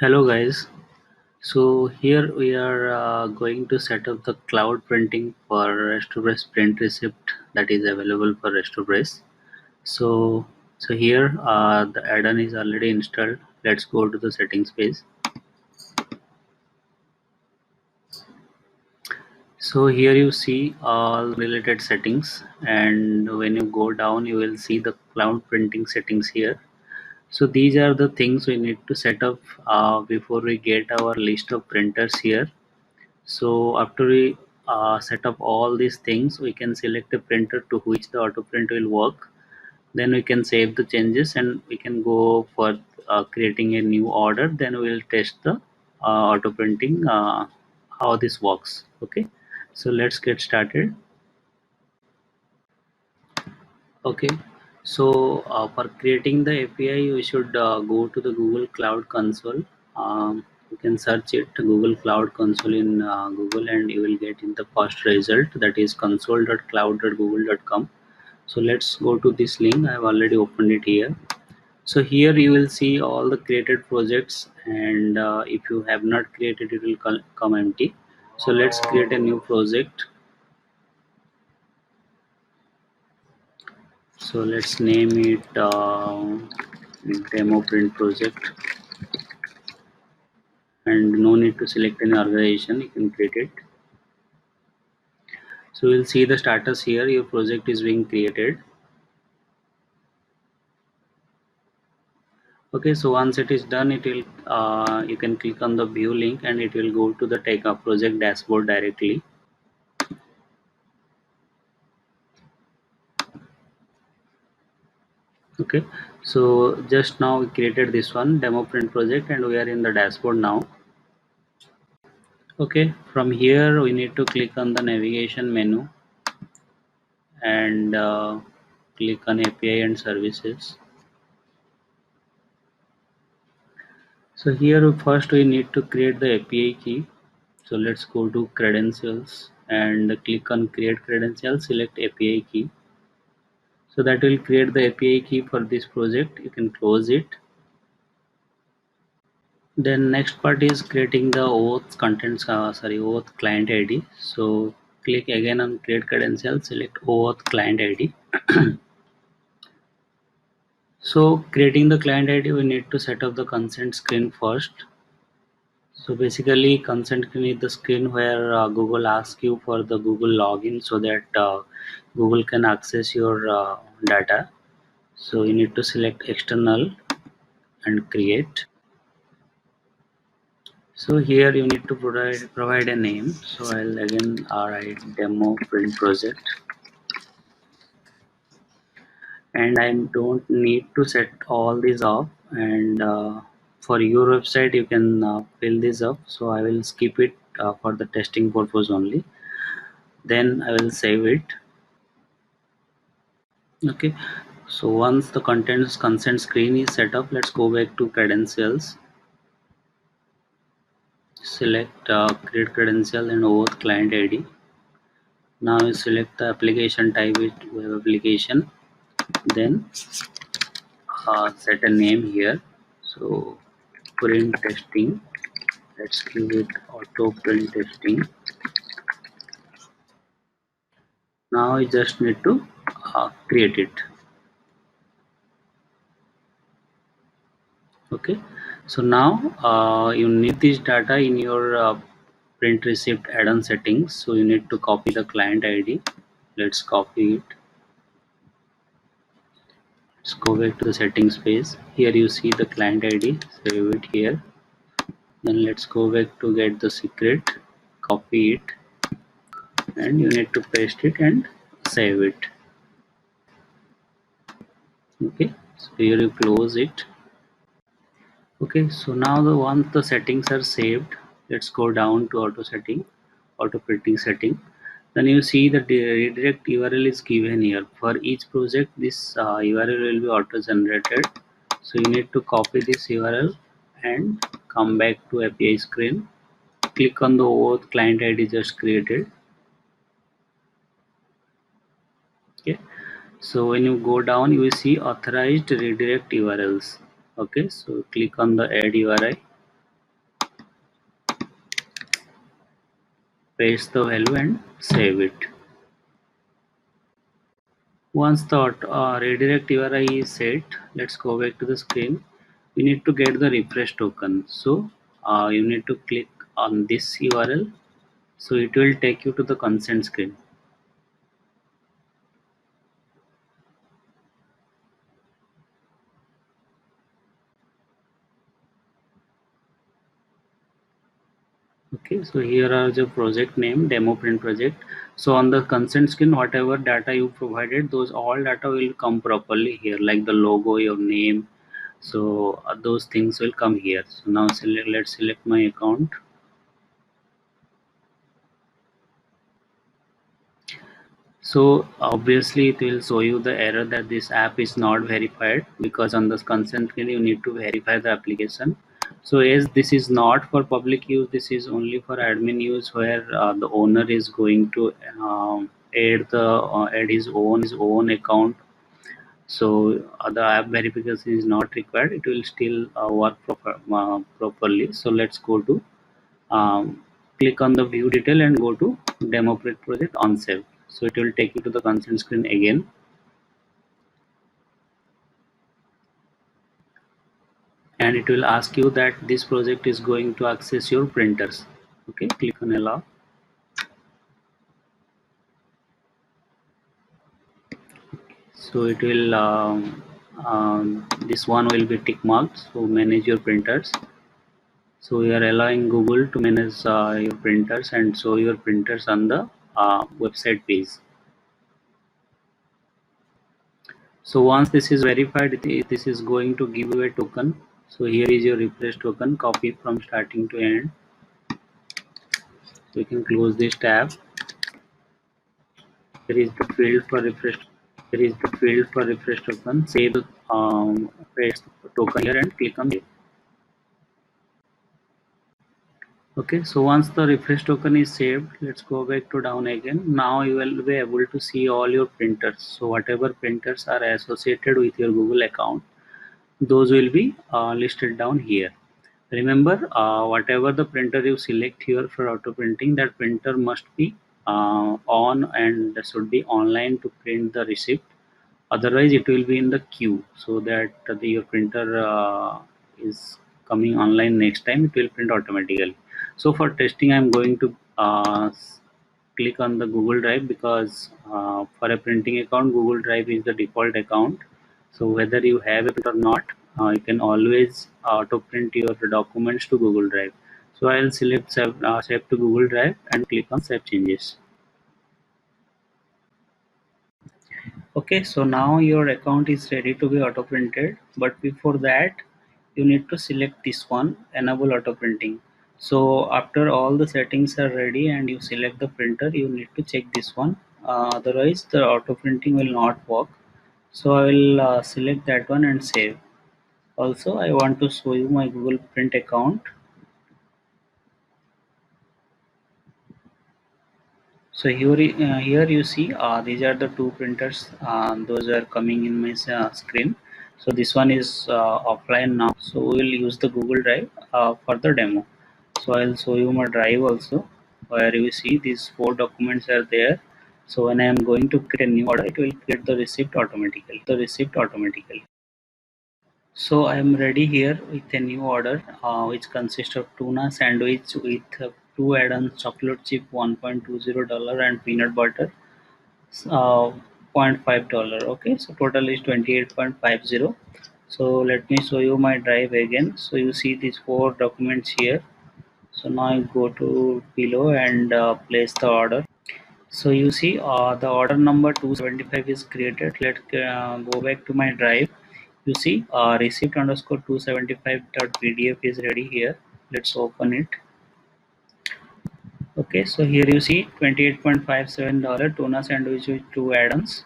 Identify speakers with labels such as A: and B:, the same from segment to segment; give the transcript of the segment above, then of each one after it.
A: Hello guys. So here we are going to set up the cloud printing for RestoPress print receipt that is available for RestoPress. So here the add-on is already installed. Let's go to the settings page. So here you see all related settings, and when you go down you will see the cloud printing settings here. So these are the things we need to set up before we get our list of printers here. So after we set up all these things, we can select a printer to which the auto print will work. Then we can save the changes and we can go for creating a new order. Then we will test the auto printing, how this works. Okay, so let's get started. Okay, so for creating the API, we should go to the Google Cloud Console. You can search it Google Cloud Console in Google, and you will get in the first result, that is console.cloud.google.com. So let's go to this link. I have already opened it here. So here you will see all the created projects, and if you have not created, it will come empty. So let's create a new project. So let's name it demo print project, and no need to select any organization, you can create it. So we'll see the status here, your project is being created. Okay, so once it is done, it will you can click on the view link and it will go to the take up project dashboard directly. Okay, so just now we created this one demo print project and we are in the dashboard now. Okay, from here we need to click on the navigation menu and click on API and services. So here first we need to create the API key. So let's go to credentials and click on create credentials, select API key. So that will create the API key for this project. You can close it. Then next part is creating the OAuth contents, OAuth client ID. So click again on create credentials, select OAuth client ID. So creating the client ID, we need to set up the consent screen first. So basically consent screen is the screen where Google asks you for the Google login so that Google can access your data. So you need to select external and create. So here you need to provide a name. So I'll again write demo print project, and I don't need to set all these up, and for your website you can fill this up, so I will skip it for the testing purpose only. Then I will save it. Okay, so once the contents consent screen is set up, let's go back to credentials, select create credential and OAuth client ID. Now you select the application type, it web application, then set a name here. So print testing, let's give it auto print testing. Now you just need to create it. Okay, so now you need this data in your print receipt add-on settings. So you need to copy the client ID. Let's copy it. Let's go back to the settings page. Here you see the client ID, save it here. Then let's go back to get the secret, copy it, and you need to paste it and save it. Okay, so here you close it. Okay, so now once the settings are saved, let's go down to auto printing setting. Then you see the redirect URL is given here. For each project, this URL will be auto generated. So you need to copy this URL and come back to API screen. Click on the OAuth client ID just created. Okay, so when you go down, you will see authorized redirect URLs. Okay, so click on the add URI. paste the value and save it. Once the redirect URI is set, let's go back to the screen. We need to get the refresh token. So you need to click on this URL. So it will take you to the consent screen. Okay, so here are the project name, demo print project. So on the consent screen, whatever data you provided, those all data will come properly here, like the logo, your name. So those things will come here. So now let's select my account. So obviously it will show you the error that this app is not verified, because on the consent screen you need to verify the application. So as this is not for public use, this is only for admin use, where the owner is going to add his own account. So the app verification is not required. It will still work properly. So let's go to um, click on the view detail and go to demo project on save. So it will take you to the consent screen again, and it will ask you that this project is going to access your printers. Okay, click on allow. So it will this one will be tick marked. So manage your printers. So we are allowing Google to manage your printers and show your printers on the website page. So once this is verified, this is going to give you a token. So here is your refresh token, copy from starting to end. So you can close this tab. Here is the field for refresh. Here is the field for refresh token. Save the paste token here and click on save. Okay, so once the refresh token is saved, let's go back to down again. Now you will be able to see all your printers. So whatever printers are associated with your Google account, those will be listed down here. Remember, whatever the printer you select here for auto printing, that printer must be on and should be online to print the receipt. Otherwise it will be in the queue, so that your printer is coming online next time, it will print automatically. So for testing I'm going to click on the Google Drive, because for a printing account Google Drive is the default account. So whether you have it or not, you can always auto print your documents to Google Drive. So I'll select save to Google Drive and click on save changes. Okay, so now your account is ready to be auto printed, but before that you need to select this one, enable auto printing. So after all the settings are ready and you select the printer, you need to check this one, otherwise the auto printing will not work. So I will select that one and save. Also I want to show you my Google Print account. So here you see these are the two printers. Those are coming in my screen. So this one is offline now. So we will use the Google Drive for the demo. So I'll show you my drive also, where you see these four documents are there. So when I am going to create a new order, it will create the receipt automatically. So I am ready here with a new order, which consists of tuna sandwich with two add-ons, chocolate chip $1.20 and peanut butter $0.5. Okay, so total is 28.50. So let me show you my drive again. So you see these four documents here. So now I go to below and place the order. So you see the order number 275 is created. Let's go back to my drive. You see receipt underscore 275.pdf is ready here. Let's open it. Okay, so here you see $28.57 tuna sandwich with two add-ons,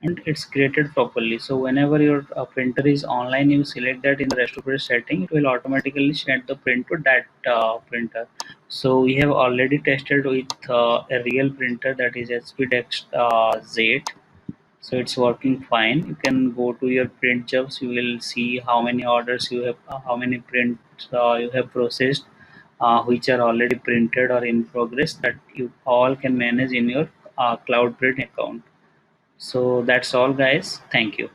A: and it's created properly. So whenever your printer is online, you select that in the restore setting, it will automatically set the print to that printer. So we have already tested with a real printer, that is SPDex Z. So it's working fine. You can go to your print jobs, you will see how many orders you have, how many prints you have processed which are already printed or in progress that you all can manage in your CloudPrint account. So that's all guys. Thank you.